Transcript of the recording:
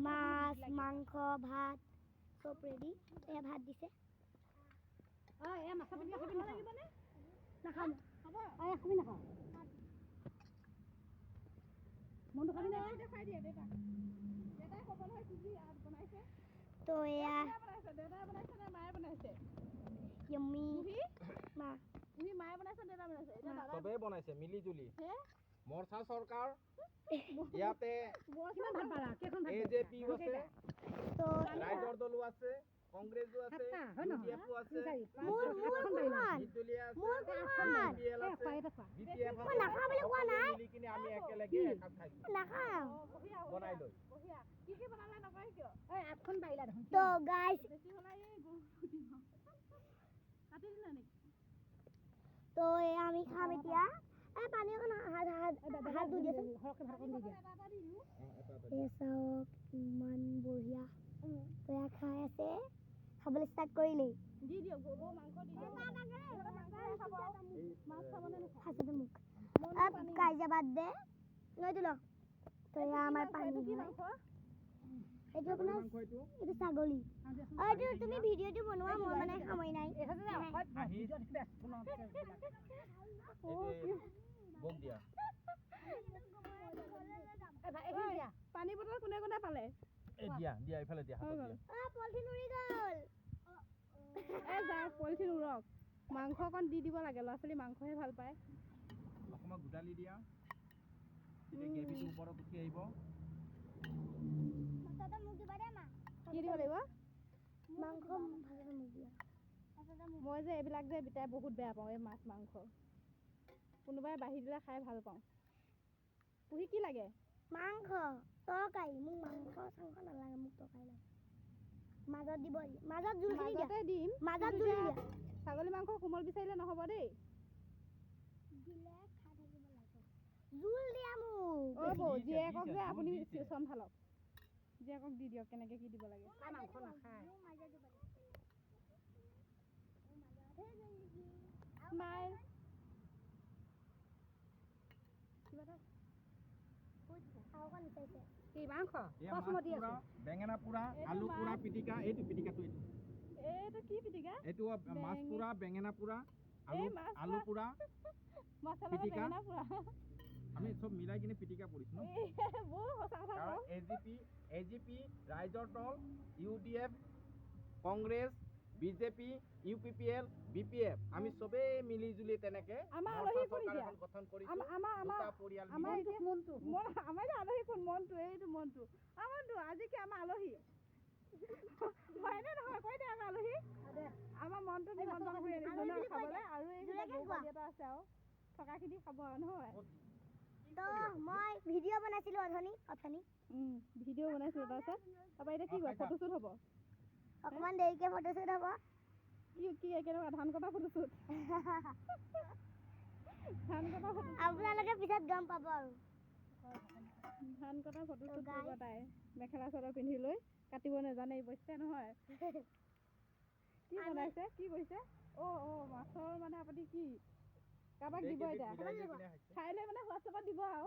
মাছ মাংস ভাত সব ৰেডি এয়া ভাত দিছে এ মাছ পিটিকা খাবি লাগিবনে নাখাম হ'ব খাবি নাখাওঁ মনটো খাবি নে দেখাই দিয়ে দেউতাই ক'ব নহয় কি কি বনাইছে তো এয়া দেউতাই বনাইছে নে মায়ে বনাইছে यम्मी মা তুমি মায়ে বনাইছে দেউতা বনাইছে এটা দাদা সবে বনাইছে মিলি জুলি হে মৰচা চৰকাৰ ইয়াতে কিমান ভাত পালা কেখন ভাত এজেপি আছে তো ৰাইজৰ দলো আছে কংগ্ৰেছো আছে ইউডিএফও আছে মোৰ কোনখন নিৰ্দলীয় আছে মোৰ কোনখন বিপিএল আছে বিপিএফ মই নাখাওঁ বুলি কোৱা নাই মিলি কিনে আমি একেলগে এসাঁজ খাইছো নাখাওঁ বনাই লৈ বহিয়া কি বনালে নকয় কিয় আঠখন পাৰিলা দেখোন তো গাইস বেছি হলাই এই গৰু দিম কাটি দিলা নেকি তো এয়া আমি খাম এতিয়া পানী অকণ হাত ধুই দিয়াচোন হৰকে ভাত দি দিয়া এয়া চাওক ইমান বঢ়িয়া তো এয়া খাই আছে খাবলৈ ষ্টাৰ্ট কৰিলেই দি দিও গৰু মাংস দি দিও মাছ খাবনে খাইছে মোক কাইজা বাদ দে নইতো ল তো এয়া আমাৰ পানী কি মাংস এইটো আপোনাৰ এইটো ছাগলী এইটো তুমি ভিডিঅ'টো বনোৱা মই মানে সময় নাই বক দিয়া পানী বটল কোনে কোনে পালে এই দিয়া দিয়া ইফালে দিয়া হাতত দিয়া পলিথিন উৰি গ'ল এই যা পলিথিন উৰক মাংস অকণ দি দিব লাগে ল'ৰা ছোৱালী মাংসহে ভাল পায় অকণমান গোটালি দিয়া এতিয়া গ্ৰেভিটো ওপৰত উঠি আহিব কি দিব লাগিব মাংস ভালকৈ মোক দিয়া মই যে এইবিলাক যে বিটাই বহুত বেয়া পাওঁ এই মাছ মাংস কোনোবাই বাঢ়ি দিলে খাই ভাল পাওঁ পুহি কি লাগে মাংস তৰকাৰী মোক মাংস চাংস নালাগে মোক তৰকাৰী লাগে মাজত দিব মাজত জোলখিনি দিয়া মাজতে দিম মাজত জোল দিয়া ছাগলী মাংস কোমল বিচাৰিলে নহ'ব দেই দিলে খাই থাকিব লাগে জোল দিয়া মোক বৌ জীয়েকক যে আপুনি চম্ভালক জীয়েকক দি দিয়ক কেনেকৈ কি দিব লাগে মাংস নাখায় স্মাইল কি মাংস বেঙেনা পোৰা আলু পোৰা পিটিকা এইটো পিটিকাটো এইটো এইটো কি পিটিকা এইটো মাছ পোৰা বেঙেনা পোৰা আলু পোৰা মছলা পিটিকা বেঙেনা পোৰা আমি সব মিলাই কিনে পিটিকা কৰিছো ন বহু সঁচা কথা কওঁ এজিপি ৰাইজৰ দল UDF Congress BJP UPPL BPF আমি সবে মিলি জুলি তেনেকে আমাৰ আলহী কোন চৰকাৰ এতিয়া এখন গঠন কৰিছো আমাৰ পৰিয়াল আমাৰ মনটো আমাৰ আলহী কোন মনটো এইটো মনটো আমাৰটো আজি কি আমাৰ আলহী হয়নে নহয় কৈ দে আমাৰ আলহী আমাৰ মনটো নিমন্ত্ৰণ কৰি আনিছো ন খাবলৈ আৰু এই এটা আছে আৰু থকাখিনি খাব আৰু নহয় তো মই ভিডিঅ' বনাইছিলোঁ অথনি ভিডিঅ' বনাইছিলোঁ তাৰপৰা এতিয়া কি কয় ফটোশ্বুট হ'ব অকণমান দেৰিকৈ ফটোশ্বুট হ'ব কি কেনেকুৱা ধান কটা ফটোশ্বুট ধান কটা ফটো আপোনালোকে পিছত গম পাব আৰু ধান কটা ফটোশ্বুট কৰিব তাই মেখেলা চাদৰ পিন্ধি লৈ কাটিব নাজানে অৱশ্যে নহয় কি বনাইছে কি কৈছে মাছৰ মানে আপুনি কি কাৰোবাক দিব এতিয়া খাই লৈ মানে হোৱাটছএপত দিব আৰু